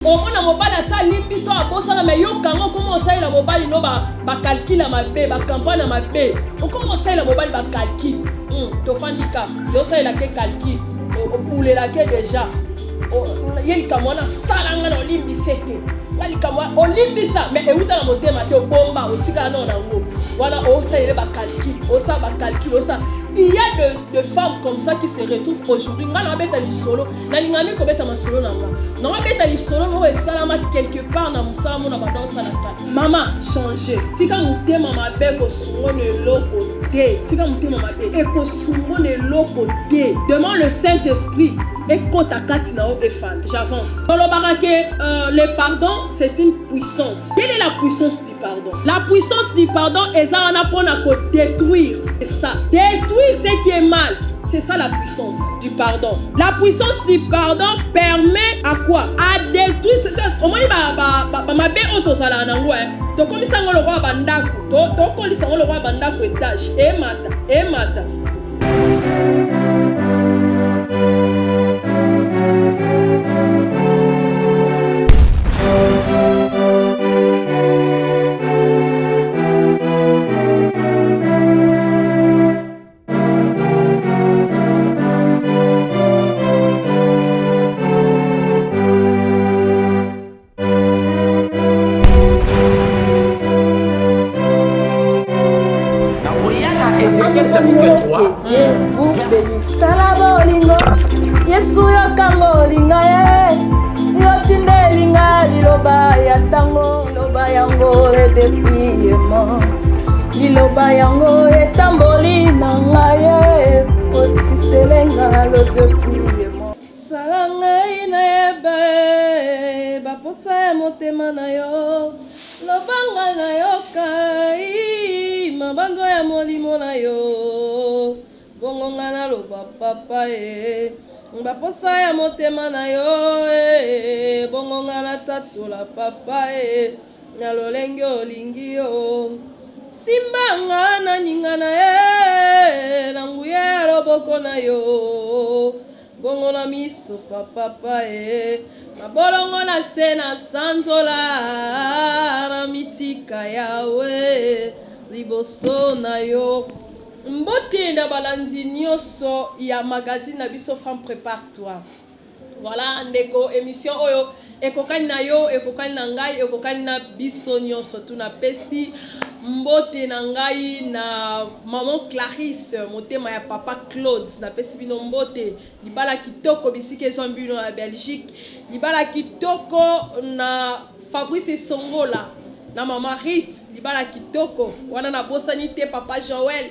Au moins, mobile ça limpiso à bossa mais yo kango comment ça la mobile no ba calcul à ma bé ba campagne à ma bé. On comment ça la mobile ba calcul. To fandika yo ça la que calcul. Au poulet la que déjà. Yeli kamwana salanga na limbisete. Yeli kamwa olimbisa mais euta na motema te bomba otika na ngo. Voilà o ça il ba calcul. O ça ba calcul o ça. Il y a de femmes comme ça qui se retrouvent aujourd'hui. Ngana beta li solo, na lingami ko beta ma solo nanga. Na beta li solo no esalama quelque part na musala mona banda salaka. Maman, changer. Tika mutema mabe ko sungone loko de. Tika mutema mabe e ko sungone loko de. Demande le Saint-Esprit et kota katina o efan. J'avance. Le pardon, c'est une puissance. Quelle est la puissance du pardon? La puissance du pardon est ça on apprend à détruire. C'est ça. Détruire ce qui est mal. C'est ça la puissance du pardon. La puissance du pardon permet à quoi? À détruire. Au moins, ma belle auto sala nango hein. Donc comme ça on le roi bandaku. Donc comme ça on le roi bandaku étage. Et mata. Que Dieu vous bénisse. Tala bolingo, Yesu yokango linga ye, yotinde linga liloba ya tango, liloba yango le dépouillement, liloba yango etamboli nanga ye, otistelenga le dépouillement. Salanga ina ebe, baposa ya motema na yo, lobanga na yo kai, mabanzo ya molimo na yo. Bongo ngana loba papa baposa ya motema na yo bongo ngana tatola papa na lolenge olingi yo simba ngana ningana na nguya loboko na yo bongo na miso papa mabolongo na se na sanzola na mitika yawe liboso na yo. Mbote na balandi nyoso ya magazine na biso Femme Prépare-toi. Voilà ndeko émission oyo ekokani na yo ekokani na ngai ekokani na biso nyoso tuna pesi mbote na ngai na maman Clarisse motema ya papa Claude na pesi bino mbote libala kitoko bisike zo mbino na Belgique libala kitoko na Fabrice Songola na mama Rit libala kitoko wana na bosani te papa Joël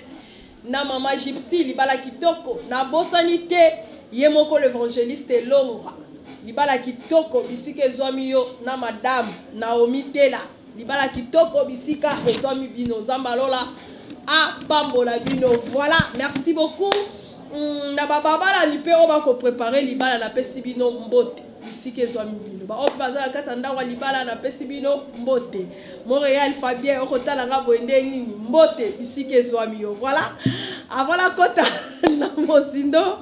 na mama Gypsy libala kitoko na bosanité yemoko l'évangéliste Longwa libala kitoko bisika ezwami yo na madame Naomi Tela libala kitoko bisika ezwami bino nzamba lola a pambola bino. Voilà, merci beaucoup. Na babala ni pe o ba ko préparer libala na pesi bino mbote bisika ezwami bino ba o bazala kata ndawa libala na pesi bino mbote Montréal Fabien o kotala nga boende nini mbote bisika ezwami yo. Voilà, avant la kota na mosindo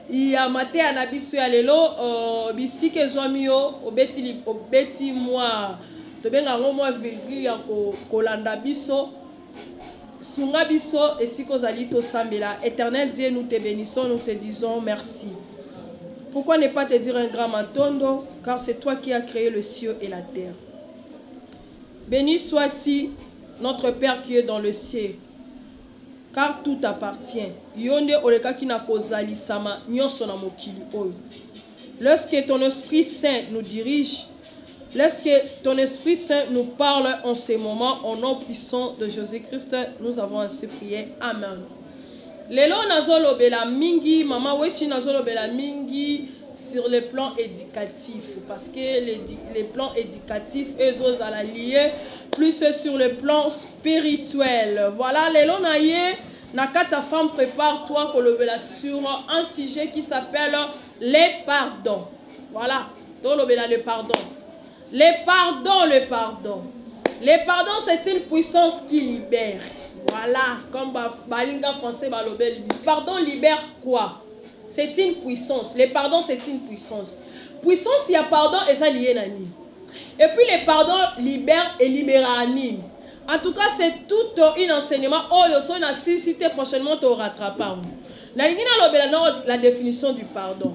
ya matea na biso ya lelo bisika ezwami yo obeti moi tobenga ngo moi virgule ya kolanda biso sunga biso esiko zali to sambela. Éternel Dieu, nous te bénissons, nous te disons merci. Pourquoi ne pas te dire un grand matondo, car c'est toi qui as créé le ciel et la terre. Béni sois-tu, notre Père qui est dans le ciel, car tout t'appartient. Yonde oleka kina kozali sama nyonso na mokili oyo. Lorsque ton Esprit Saint nous dirige, lorsque ton Esprit Saint nous parle en ces moments, au nom puissant de Jésus-Christ, nous avons ainsi prié. Amen. Lelo nazolobela mingi, maman wechi nazolobela mingi sur le plan éducatif, parce que les plans éducatifs, eux autres à la lier, plus sur le plan spirituel. Voilà, lelo naye, nakata femme prépare-toi kolobela sur un sujet qui s'appelle les pardons. Voilà, tolobela le pardon. Le pardon. Le pardon, c'est une puissance qui libère. Voilà, comme Balinga français, Balobel. Pardon libère quoi? C'est une puissance. Le pardon, c'est une puissance. puissance il y a pardon et ça lié nani. Et puis les pardons libèrent et libèrent. En tout cas, c'est tout un enseignement. Oh, yo son a cité prochainement au rattrapant. La définition du pardon.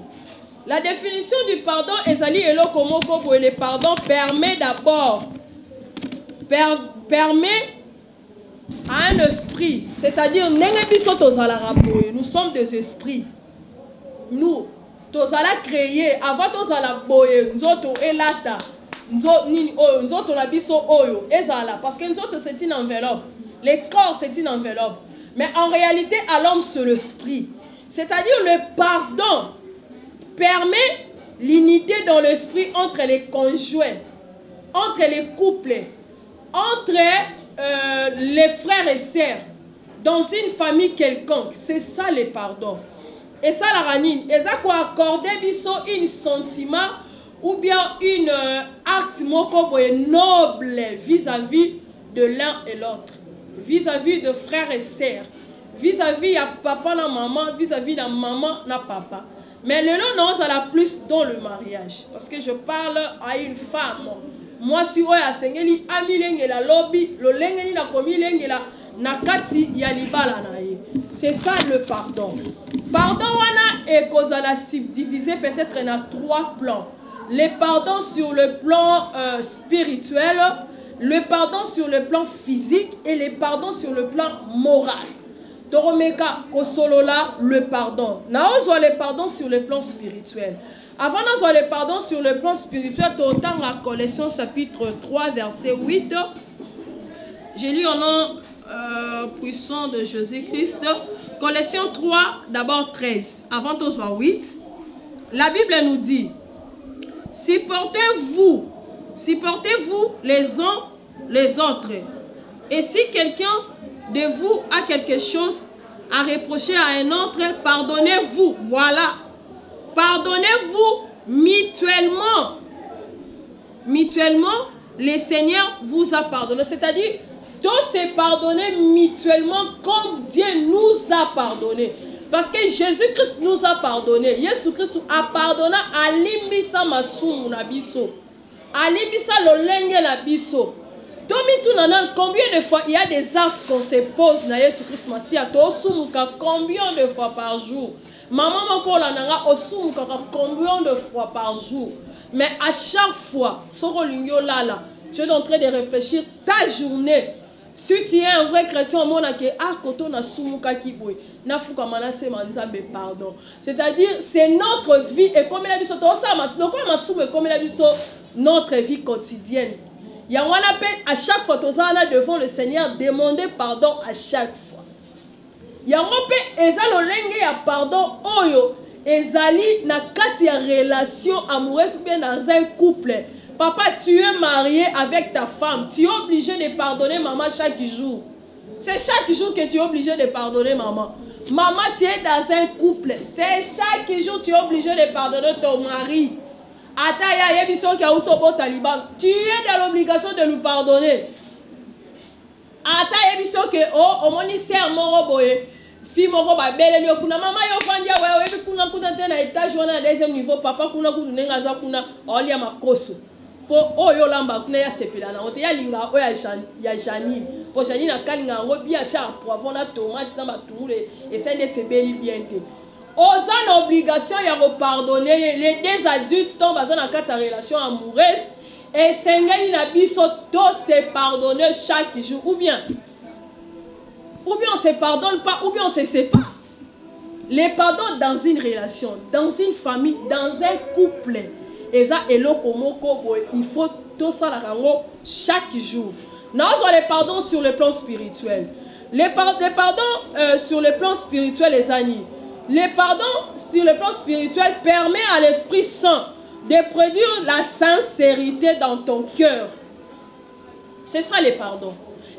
La définition du pardon est le pardon permet d'abord permet à un esprit, c'est-à-dire nous sommes des esprits. Nous, tous allons créer avant tous allons boyer, nous autres elata, nous autres la biso oyo, ezala parce que nous autres c'est une enveloppe. Les corps c'est une enveloppe, mais en réalité à l'homme c'est l'esprit. C'est-à-dire le pardon permet l'unité dans l'esprit entre les conjoints, entre les couples, entre les frères et sœurs, dans une famille quelconque. C'est ça le pardon. Et ça la ranine. Et ça quoi accorder biso un sentiment ou bien une acte noble vis-à-vis de l'un et l'autre, vis-à-vis de frères et sœurs, vis-à-vis à papa et maman, vis-à-vis de maman et papa. Mais le nom non, ça la plus dans le mariage. Parce que je parle à une femme. Moi, si on a sengeli amilenge la lobby, le lengeni na komi lengela nakati ya libala na ye. C'est ça le pardon. Pardon wana est kozala subdivisé peut-être dans 3 plans. Le pardon sur le plan spirituel, le pardon sur le plan physique et le pardon sur le plan moral. Toromeka kosolola le pardon. Naozo le pardon sur le plan spirituel. Avant d'avoir le pardon sur le plan spirituel, autant la Colossiens chapitre 3 verset 8. J'ai lu au nom puissant de Jésus-Christ. Colossiens 3 d'abord 13. Avant d'avoir 8. La Bible nous dit: supportez-vous les uns les autres. Et si quelqu'un de vous a quelque chose à reprocher à un autre, pardonnez-vous. Voilà. Pardonnez-vous mutuellement. Mutuellement, le Seigneur vous a pardonné. C'est-à-dire, tous se pardonner mutuellement comme Dieu nous a pardonné. Parce que Jésus-Christ nous a pardonné. Jésus-Christ a pardonné à limbisa masumu na biso. À limbisa lolenge na biso. Combien de fois il y a des actes qu'on se pose na Jésus-Christ Masia? Combien de fois par jour? Maman makola nanga osumuka combien de fois par jour? Mais à chaque fois, tu es en train de réfléchir ta journée. Si tu es un vrai chrétien, on a que koto na sumuka kiboy na fuka manase manzambe pardon. C'est-à-dire c'est notre vie et comme la biso to ça donc ma soube comme la biso notre vie quotidienne. Il y a un appel à chaque fois devant le Seigneur demander pardon à chaque fois. Yango pe ezalo lenge ya pardon oyo ezali na kati ya relation amoureuse bien dans un couple. Papa, tu es marié avec ta femme, tu es obligé de pardonner maman chaque jour. C'est chaque jour que tu es obligé de pardonner maman. Maman, tu es dans un couple, c'est chaque jour tu es obligé de pardonner ton mari. Ataya yebiso ki auto taliban, tu es dans l'obligation de lui pardonner. Ataya yebiso ke oh omoni ser moro boye. Fille moko ba beleli okuna mama yo fandia wewe ebi kuna te na étage wana deuxième niveau papa kuna kunenga za kuna olia makoso po oyo lamba kuna ya sepela na ote ya linga oya ya Janine po Janine akalinga robi a tia poivron na tomate na batungule et ça net sebeli bien te aux en obligation ya pardonner les deux adultes tombent dans une relation amoureuse et sengeli na biso to se pardonner chaque jour ou bien on ne se pardonne pas, ou bien on se sépare. Les pardons dans une relation, dans une famille, dans un couple. Et ça, il faut tout ça chaque jour. Nous avons les pardons sur le plan spirituel. Les pardons sur le plan spirituel, les amis. Les pardons sur le plan spirituel permet à l'Esprit Saint de produire la sincérité dans ton cœur. C'est ça les pardons.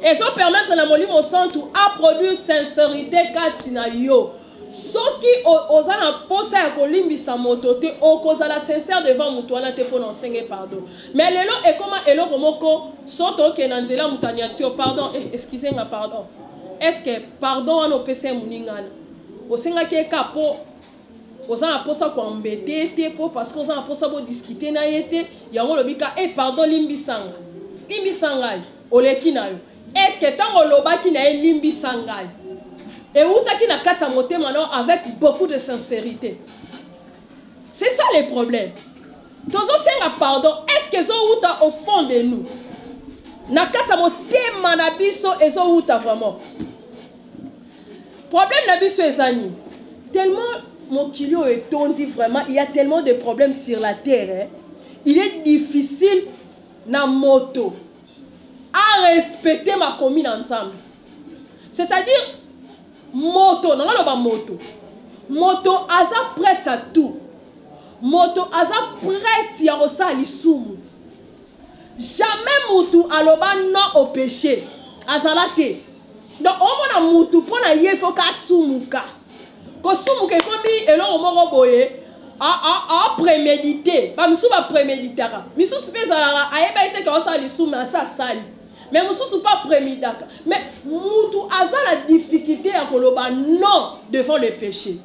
Et ça permettre à mon centre à produire sincérité katina yo. Ce qui osent en poser à colimbisa motote au cause à la sincère devant mutuana te pour enseigner pardon. Mais le lot est comment elo romoko soto ke nanzela mutaniatio pardon excusez-moi pardon. Est-ce que pardon on opese muningana? Osenga ke kapo Aux gens pour ça qu'on embêter parce qu'on a pour ça pour discuter na yete ya on lobika et pardon limbisanga oleki na yo est-ce que tant olobaki na limbisanga et où ta ki na kata motema maintenant avec beaucoup de sincérité. C'est ça le problème. Tozo senga pardon, est-ce que zo uta au fond de nous na kata motema na biso ezo uta vraiment. Problème na biso ezani tellement mon kilo est tondi vraiment, il y a tellement de problèmes sur la terre. Hein. Il est difficile na moto à respecter ma commune ensemble. C'est-à-dire moto, non pas moto. Moto aza prête à tout. Moto aza prête à osa lisumu. Jamais moto aloba non au péché. Azalate. Donc on mona moto pour na yefo ka sumuka. Kosumu ke komi elo moko boye a prémédité ba misu ba préméditaka misu spezala ayeba ite ka osali suma sa sali mais misu pas préméditaka mais mutu aza la difficulté à koloba non devant le péché,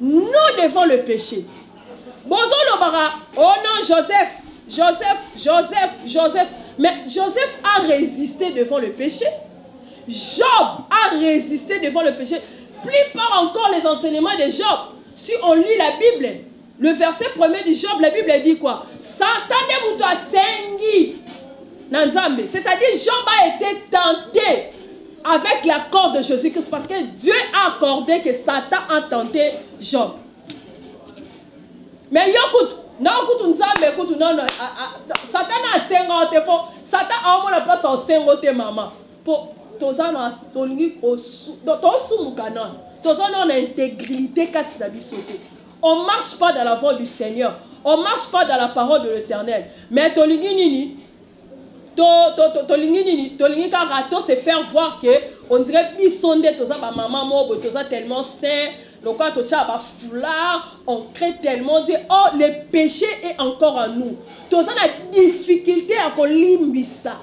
non devant le péché. Bozo lobara oh non Joseph mais Joseph a résisté devant le péché. Job a résisté devant le péché. Plus par encore les enseignements de Job. Si on lit la Bible, le verset 1er du Job, la Bible dit quoi? Satan est mouto a sengi nanzambe. C'est-à-dire Job a été tenté avec l'accord de Jésus-Christ parce que Dieu a accordé que Satan a tenté Job. Mais écoute, non, Satan a sengote pour Satan a au moins pas son sengote maman pour tozana tolingi tosumukana tozana na intégrité kati na bisote. On marche pas dans la voie du Seigneur, on marche pas dans la parole de l'Éternel, mais tolingi nini tolingi ka rato se faire voir que on dirait bisonde toza ba maman mobo toza tellement saint loka tocha ba foulard on crée tellement dit oh le péché est encore en nous toza na difficulté à kolimbisa.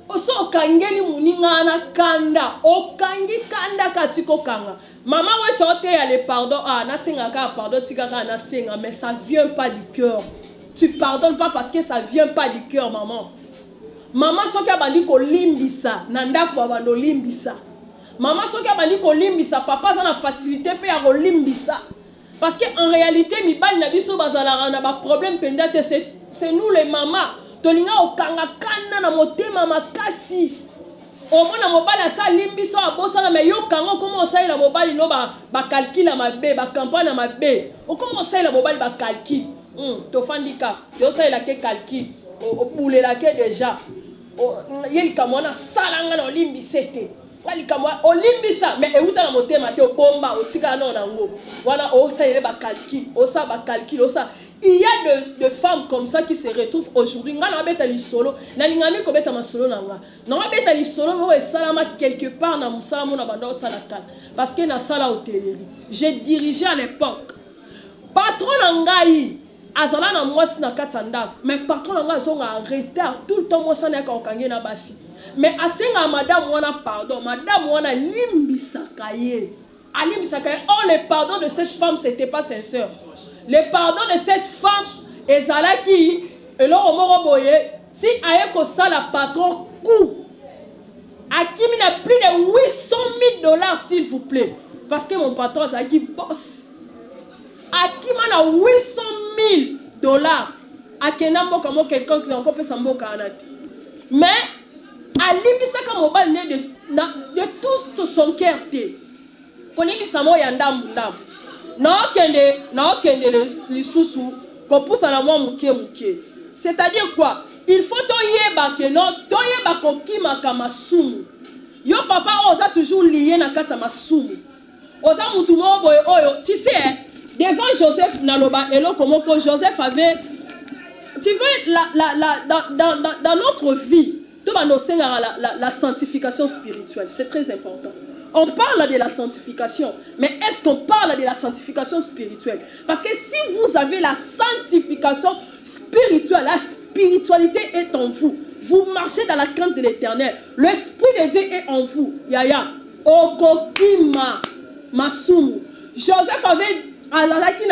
Oso okangeni muninga na kanda okangi kanda katiko kanga mama we chote ya le pardon na senga ka pardon tika ka na senga mais ça vient pas du cœur. Tu pardonnes pas parce que ça vient pas du cœur maman soka bandi ko limbisa na ndako bando limbisa maman soka bandi ko limbisa papa za na facilité pe ya ko limbisa parce que en réalité mi bali na biso bazala na ba problème pendate c'est nous les mamans. Tolinga okanga kana na motema makasi omona mobali asa limbiso abosana me yo kanga comment ça la mobali no ba calcul na mabe ba campagne na mabe o comment ça la mobali ba calcul to fandika yo ça la ke calcul o poulela ke déjà yeli kamona salanga na limbisete wali kamwa olimbisa mais euta na motema te bomba otika na ngo wana o ça ba calcul o ça ba calcul o ça. Il y a de femmes comme ça qui se retrouvent aujourd'hui. Nga beta li solo, na lingami ko beta masolo nanga. Na beta li solo mo salama quelque part na musala mo na banda salakala. Parce que na sala hôtellerie. J'ai dirigé à l'époque. Patron nangai azala na mwasi na katsanda, mais patron nanga zonga arrêté tout le temps mo sana ka okange na basi. Mais asenga madame wana pardon, madame wana limbisa kaye. Alimbisa kaye. Oh le pardon de cette femme c'était pas sincère. Le pardon de cette femme ezalaki eloko moko boye si ayeko sala patron coup akimi na plus de $800,000 s'il vous plaît parce que mon patron azalaki boss akima na $800,000 akena mboka mo quelqu'un qui encore peut samboka anati mais alimbisaka mobali de tout son cœur te konibisa mo ya ndambu na okende les sous pousse à la moi mukie. C'est-à-dire quoi? Il faut toyeba que non toyeba kokima kama sumu. Yo papa oza toujours lié na kata masumu. Oza mutu mo boy oyo. Tu sais devant Joseph naloba elo comment que Joseph avait tu veux dans notre vie tout va nous la sanctification spirituelle, c'est très important. On parle de la sanctification, mais est-ce qu'on parle de la sanctification spirituelle? Parce que si vous avez la sanctification spirituelle, la spiritualité est en vous. Vous marchez dans la crainte de l'Éternel. L'Esprit de Dieu est en vous. Yaya. Okokima masumu. Joseph avait un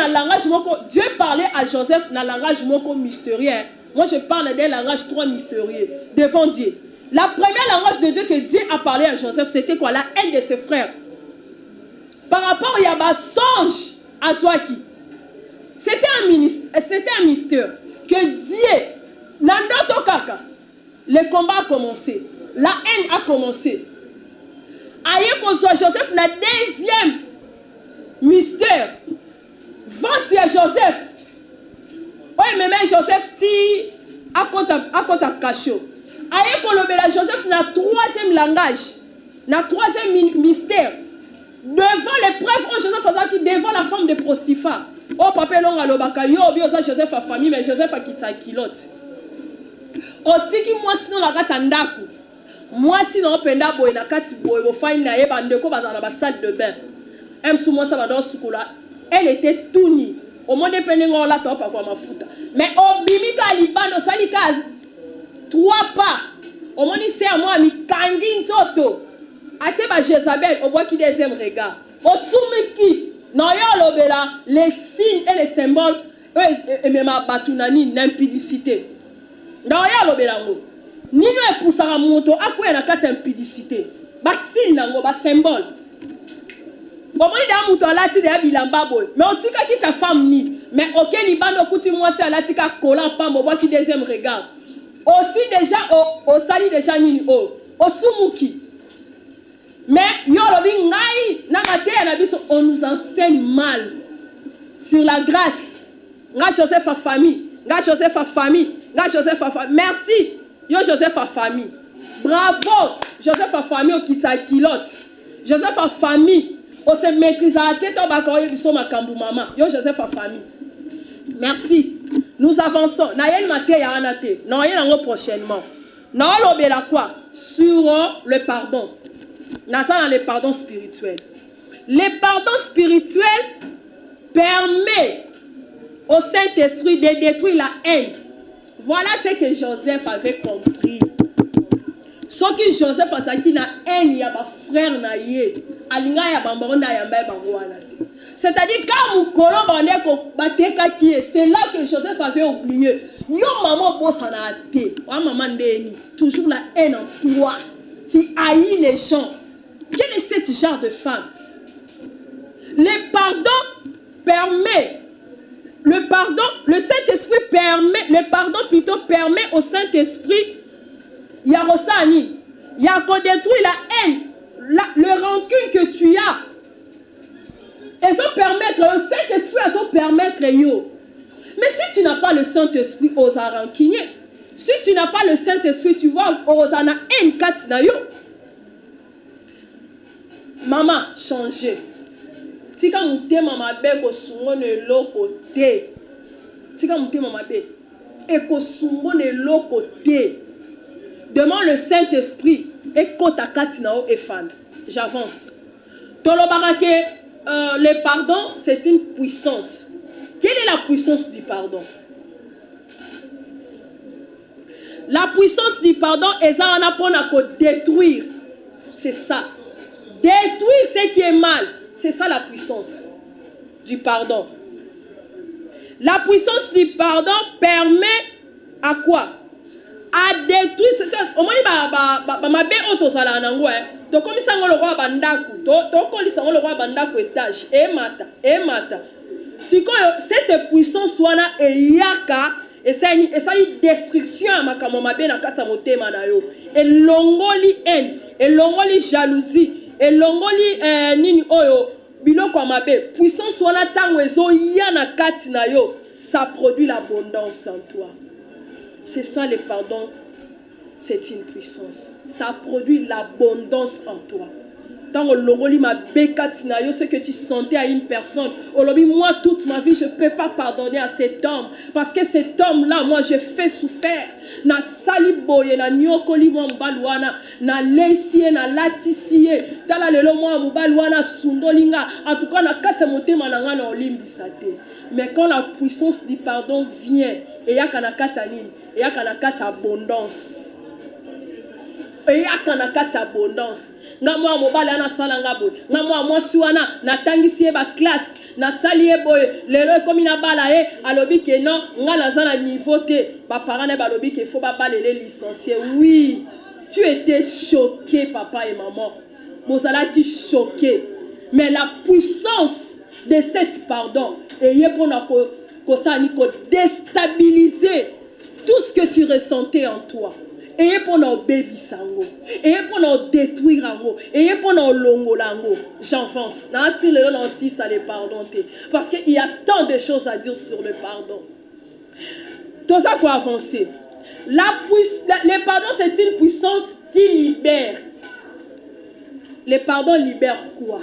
langage, Dieu parlait à Joseph dans un langage mystérieux. Moi, je parle d'un langage trop mystérieux devant Dieu. La première langage de Dieu que Dieu a parlé à Joseph, c'était quoi? La haine de ses frères. Par rapport à Yaba songe à Swaki. C'était un mystère. Que Dieu, Nandato Kaka, le combat a commencé. La haine a commencé. Aïe qu'on soit Joseph, la deuxième mystère. Vente à Joseph. Oui, mais même Joseph, ti à kota cachot. Aïe qu'on la Joseph, na troisième langage. Na troisième mystère. Devant les preuves, Joseph a dit devant la femme de Potiphar. Oh, papa, l'on a l'obaka, yo, ça Joseph a famille, mais Joseph a quitté la kilote. Oh, tiki, moi, sinon, la gata ndaku. Moi, sinon, penda boy, la kati boy, au fin, na yeba, ndeko, bazan, la salle de bain. M. Soumou, ça va dans ce coup-là. Elle était tout nue. Au moins, dépendant de la top, à quoi ma fouta. Mais, au bimika, libano, salikaz, 3 pas. Au moins, il sait à moi, mi kangin soto. Ateba Jézabel, au bois qui deuxième regard. Au soumiki. Non, les signes et les symboles, et même batunani, l'impudicité. Non, ni nous pour sa moto, à quoi il y a 4 impudicité. Bas signe, bas symbole. Bon, moi, il y a un mouton là, tu es bilamba boy. Mais on dit que ta femme ni. Mais auquel il bande au coup de moi, c'est à la tika collant, pas au bois qui deuxième regard. Aussi déjà, au sali déjà ni au soumuki. Mais on nous enseigne mal sur la grâce. Joseph a famille. Joseph a famille. Joseph a famille. Merci. Yo Joseph a famille. Bravo. Joseph a famille au kita kilote. Joseph a famille. On se maîtrise à la tête au bakoye biso makambu maman. Yo Joseph a famille. Merci. Nous avançons. Nayen maté ya anate. Nayen prochainement. Nayen obela quoi? Sur le pardon. Dans les pardons spirituels. Les pardons spirituels permettent au Saint-Esprit de détruire la haine. Voilà ce que Joseph avait compris. Ce que Joseph a dit, la haine, il y a des frères, c'est-à-dire, quand c'est là que Joseph avait oublié. Yo maman bosse en a été. Maman Ndeni. Toujours la haine en toi. Tu haïs les gens. Quel est ce genre de femme? Le pardon permet, le Saint-Esprit permet, le pardon plutôt permet au Saint-Esprit, il y a Rosani, il y a qu'on détruit la haine, le rancune que tu as. Elles ont permettre, le Saint-Esprit, elles ont permettre yo. Mais si tu n'as pas le Saint-Esprit, aux rancunier. Si tu n'as pas le Saint-Esprit, tu vois, aux haine kat na yo. Maman, changez. Tika mute mama be ko sungone lokote. Tika mute mama be e ko sungone lokote. Demande le Saint-Esprit et kota katinao et fan. J'avance. Tolobarake, le pardon, c'est une puissance. Quelle est la puissance du pardon? La puissance du pardon est ça on apprend à détruire. C'est ça. Détruire ce qui est mal. C'est ça la puissance du pardon. La puissance du pardon permet à quoi? À détruire. Au moins, ma belle autosala nango hein. To comme ça le roi bandaku. To comme ça le roi bandaku étage. Et mata. Si cette puissance soit là et yaka et ça une destruction à ma belle na kata motema na yo. Et longoli haine, et longoli jalousie. Et longoli nini oyo biloko amabe puissance wana tango ezo yana kati na yo, ça produit l'abondance en toi. C'est ça le pardon, c'est une puissance. Ça produit l'abondance en toi. Tant longoli ma bekati na yo, ce que tu sentais à une personne, aujourd'hui moi toute ma vie je peux pas pardonner à cet homme parce que cet homme là moi j'ai fait souffrir. Na saliboye na nyokoli mo mbaluana na lesie na latisie tala lelo mo mbaluana sundolinga en tout cas na kata motema na nga na olimbisa te. Mais quand la puissance du pardon vient et yaka na kata nini et yaka na kata abondance. eyaka na kati abondance nga mwa mobali ana sala nga boye nga mwa mwasi wana natangisi ye ba classe na sali ye boye lelo ekomi na bala ye alobi ke non nga naza na niveau te ba parents na balobi ke faut ba balele licencié. Oui, tu étais choqué papa et maman, vous allez choqué, mais la puissance de cette pardon et pour déstabiliser tout ce que tu ressentais en toi. Et pour nous baby sango, et pour nous détruire ango, et pour nous longo lango. J'enfonce. Si le nom aussi ça les pardonne. Parce qu'il y a tant de choses à dire sur le pardon. Tout ça pour avancer. Le pardon c'est une puissance qui libère. Le pardon libère quoi?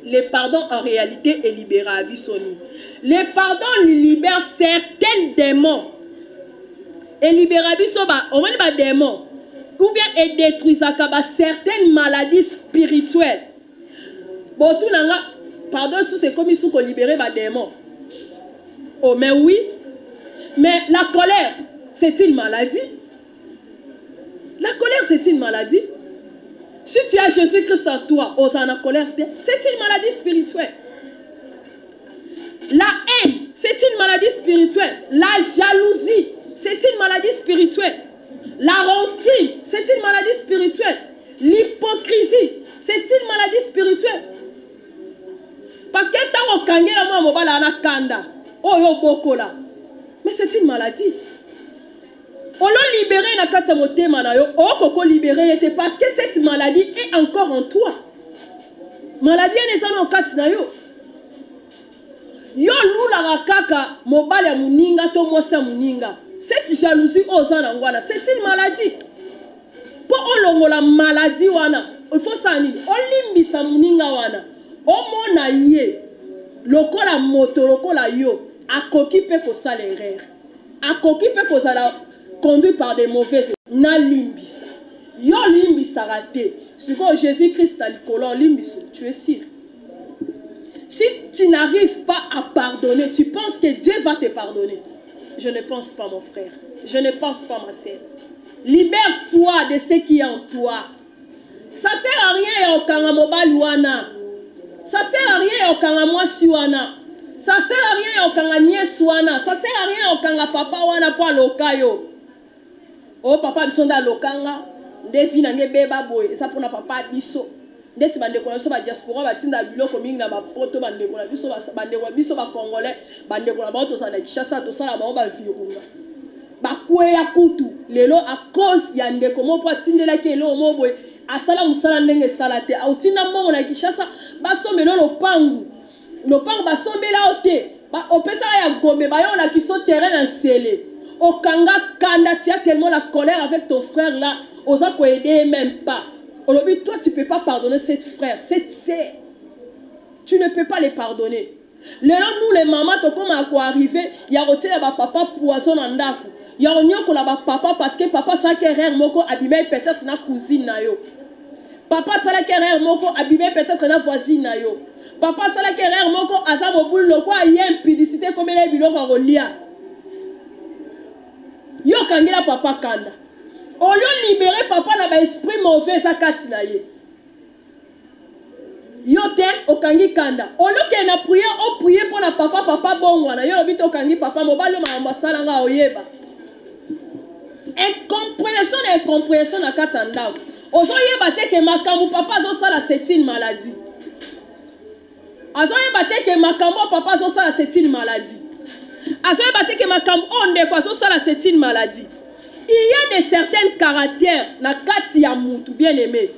Le pardon en réalité est libérable. Le pardon libère certains démons. Et libérable au moins des démons. Ou bien et détruit certaines maladies spirituelles. Bon, tout nanga pardon c'est comme si on libérait des démons. Oh mais oui. Mais la colère c'est une maladie. La colère c'est une maladie. Si tu as Jésus-Christ en toi, osana colère, c'est une maladie spirituelle. La haine, c'est une maladie spirituelle. La jalousie, c'est une maladie spirituelle. La rancune, c'est une maladie spirituelle. L'hypocrisie, c'est une maladie spirituelle. Parce que tant qu'on kange la moi mobala na kanda, oyo bokola, mais c'est une maladie. On l'a libéré na kati motema na yo, o koko libéré était parce que cette maladie est encore en toi. Maladie n'est pas en kati na yo. Yo lula rakaka mobali ya muninga to mwasa muninga. Cette jalousie ozana ngwana, c'est une maladie. Pour olongola maladie wana, il faut ça ni. Olimbisa muninga wana. Omona ye. Lokola moto lokola yo, akoki pe ko sala erreur. Akoki pe ko sala conduit par des mauvaises na limbisa yo limbisa raté si Jésus-Christ a l'icolo limbisa tu es sûr. Si tu n'arrives pas à pardonner, tu penses que Dieu va te pardonner? Je ne pense pas mon frère, je ne pense pas ma sœur. Libère-toi de ce qui est en toi. Ça sert à rien au kanga mobile wana, ça sert à rien au kanga mwasi wana, ça sert à rien au kanga nièce wana, ça sert à rien au kanga papa wana po lokayo. Oh papa biso nda lokanga ndevi na ngebeba boye esa pona papa biso ndeti bandeko na biso ba diaspora batinda biloko mingi na bapoto bandeko na biso bandeko biso ba congolais bandeko na bato sa na Kinshasa to sala ba virunga bakwe ya kutu lelo a cause ya ndeko mo po atindela ke lelo mo boye asala musala ndenge salate autinda mbongo na Kinshasa basomelo lopangu basombela ote ba opesa ya gombe ba yo na kiso terrain en scellé. Au kanga kanda, tu as tellement la colère avec ton frère là, osa ko aider même pas. Aujourd'hui, toi tu peux pas pardonner cette frère, cette sœur. Tu ne peux pas les pardonner. Là nous les mamans to comme à quoi arriver, il y a roté là papa poison en ndaku. Il y a onyo ko là papa parce que papa sa kerrer moko abimé peut-être na cousine na yo. Papa sa la kerrer moko abimé peut-être na voisine na yo. Papa sa la kerrer moko asa mobulu lo quoi il y a impudicité comme les biloko en relia. Yo kangela papa kanda. On lui libérer papa na ba esprit mauvais sa kati na ye. Yo te okangi kanda. On lui ke na prier o prier pour na papa bongwana. Yo bito okangi papa mobalo ma ambasala nga oyeba. Incompréhension na kati ndako. Ozo yeba te ke makamu papa zo sala c'est une maladie. Azo yeba te ke makamu papa zo sala c'est une maladie. C'est une maladie. Il y a de certains caractères na kati ya mutu bien aimé.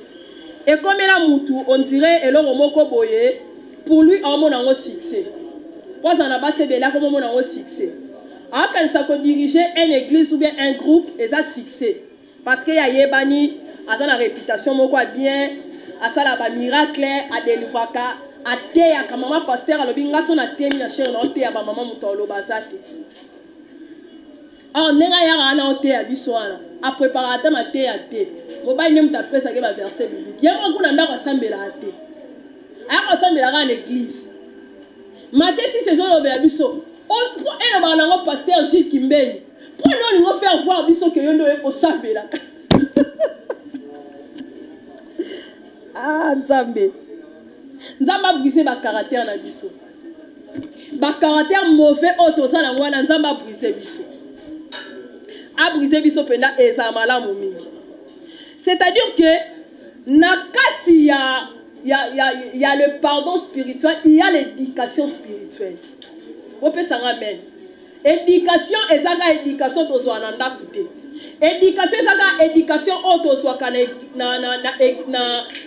Et comme la mutu, on dirait eloro moko boye pour lui on a un succès. Pour ça na ba sebela comme on a un succès. Ah quand ça ko diriger une église ou bien un groupe et ça succès. Parce que ya yebani a la réputation moko bien, a ça la ba miracle a delivaka. Ate ya kamama pasteur alobinga so na temi na chéri na ote ya ba mama mutolo bazate. Ah nenga ya ana ote ya biswana. A préparer ta mate ya te. Mobile nem ta pesa ke ba verset biblique. Yema kuna ndako sambela ate. Aya ko sambela ga na église. Matthieu 6 saison lobela biso. On pour eno ba na pasteur Gilles Kimbeni. Pour non ngo faire voir biso ke yondo e ko sambela. Ah, Nzambe. Nzambe a brisé ma caractère na biso. Ba caractère mauvais otosa na ngwana Nzambe a brisé biso. A brisé biso penda ezamala momingi. C'est-à-dire que nakati il y a le pardon spirituel, il y a l'éducation spirituelle. On peut s'en ramener. Éducation ezaka éducation tozo ananda kute. Éducation ezaka éducation otozo kana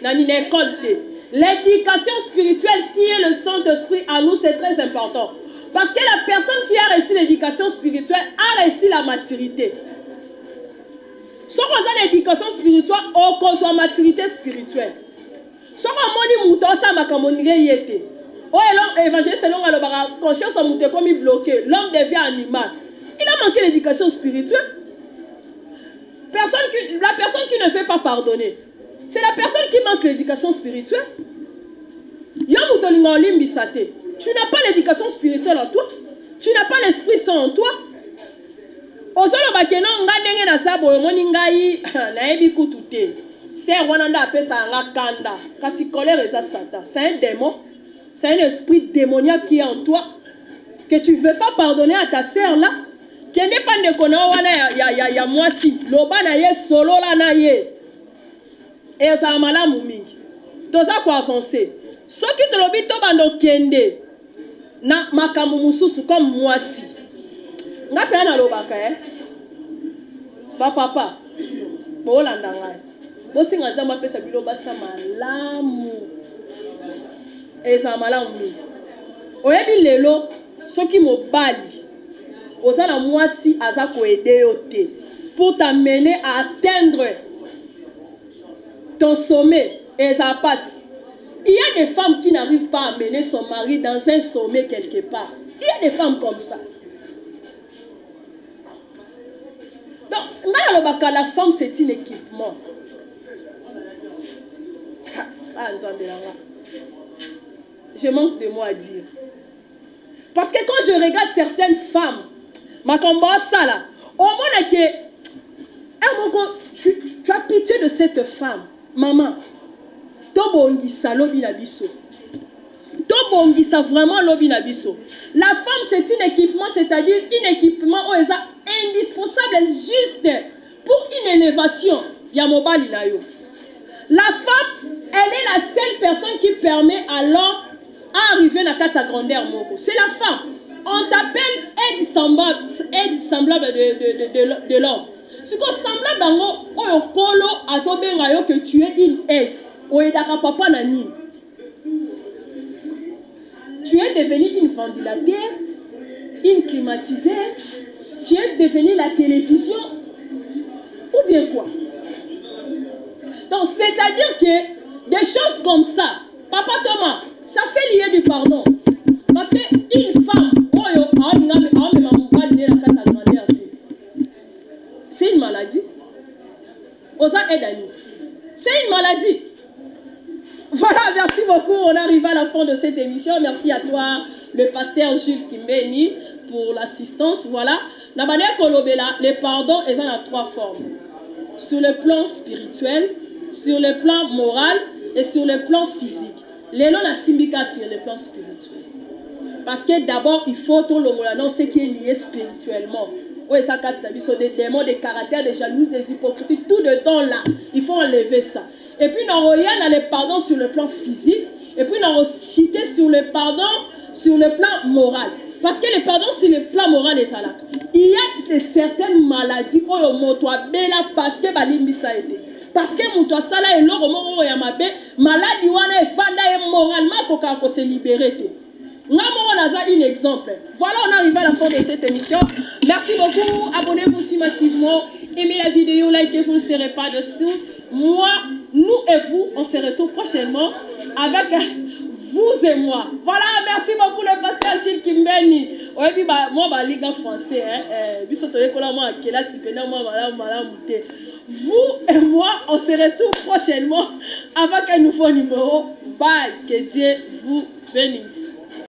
na école te. L'éducation spirituelle qui est le Saint-Esprit à nous, c'est très important. Parce que la personne qui a reçu l'éducation spirituelle a reçu la maturité. Si on a l'éducation spirituelle, on a la maturité spirituelle. Si on a l'évangile, selon la conscience comme bloqué, l'homme devient animal. Il a manqué l'éducation spirituelle. La personne qui ne fait pas pardonner, c'est la personne qui manque l'éducation spirituelle. Tu n'as pas l'éducation spirituelle en toi. Tu n'as pas l'Esprit Saint en toi. C'est un démon. C'est un esprit démoniaque qui est en toi. Que tu ne veux pas pardonner à ta sœur là. Qui n'est pas de connaître. Il y a moi si. Loba na ye solo la na ye. Et ça a malade mingi. Tout ça quoi avancer. Ce qui te lobi to bando kende na makamu mususu comme moi si. Nga pe na lobaka ba papa. Bo landa ngai. Bo singa nzamba pesa bilo basa malamu. Et ça malamu mingi. Oyebi lelo soki mobali ozana moi si azako aider yote pour t'amener à atteindre ton sommet et ça passe. Il y a des femmes qui n'arrivent pas à mener son mari dans un sommet quelque part. Il y a des femmes comme ça. Donc, la femme c'est un équipement. Je manque de mots à dire. Parce que quand je regarde certaines femmes, ma combat ça là, au moins que tu as pitié de cette femme, maman. Tobongisa lobi na biso. Tobongisa vraiment lobi na biso. La femme c'est un équipement, c'est-à-dire un équipement où est indispensable juste pour une élévation. Yamobali na yo. La femme, elle est la seule personne qui permet à l'homme à arriver à sa grandeur moko. C'est la femme. On t'appelle aide semblable de l'homme. Ce qu'on semblable dans le kolo azobenga yo que tu es une aide. Papa nani. Tu es devenu une ventilateur, une climatiseur, tu es devenu la télévision, ou bien quoi? Donc, c'est-à-dire que des choses comme ça, Papa Thomas, ça fait lier du pardon. Parce qu'une femme, c'est une maladie. C'est une maladie. Voilà, merci beaucoup. On arrive à la fin de cette émission. Merci à toi, le pasteur Gilles Kimbeni, pour l'assistance. Voilà. La manière qu'on les pardons, ils ont 3 formes. Sur le plan spirituel, sur le plan moral et sur le plan physique. Les noms la symbika sur le plan spirituel. Parce que d'abord, il faut tout le monde ce qui est lié spirituellement. Oui, ça des démons, des caractères, des jalousies, des hypocrisies, tout de temps là. Il faut enlever ça. Et puis, nous avons les pardons sur le plan physique. Et puis, nous avons cité sur le pardon sur le plan moral. Parce que les pardons sur le plan moral, il y a certaines maladies où on parce que ça a été. Parce que muto sala elo romo ya mabe maladi wana efanda moralement ko se libérer te. Ngamo naza un exemple. Voilà, on arrive à la fin de cette émission. Merci beaucoup. Abonnez-vous si massivement. Aimez la vidéo, likez-vous, ne serez pas dessous. Moi, nous et vous, on se retrouve prochainement avec vous et moi. Voilà, merci beaucoup le pasteur Gilles Kimbeni. Ouais, puis moi ba ligue en français Vous et moi, on se retrouve prochainement avec un nouveau numéro. Bye, que Dieu vous bénisse.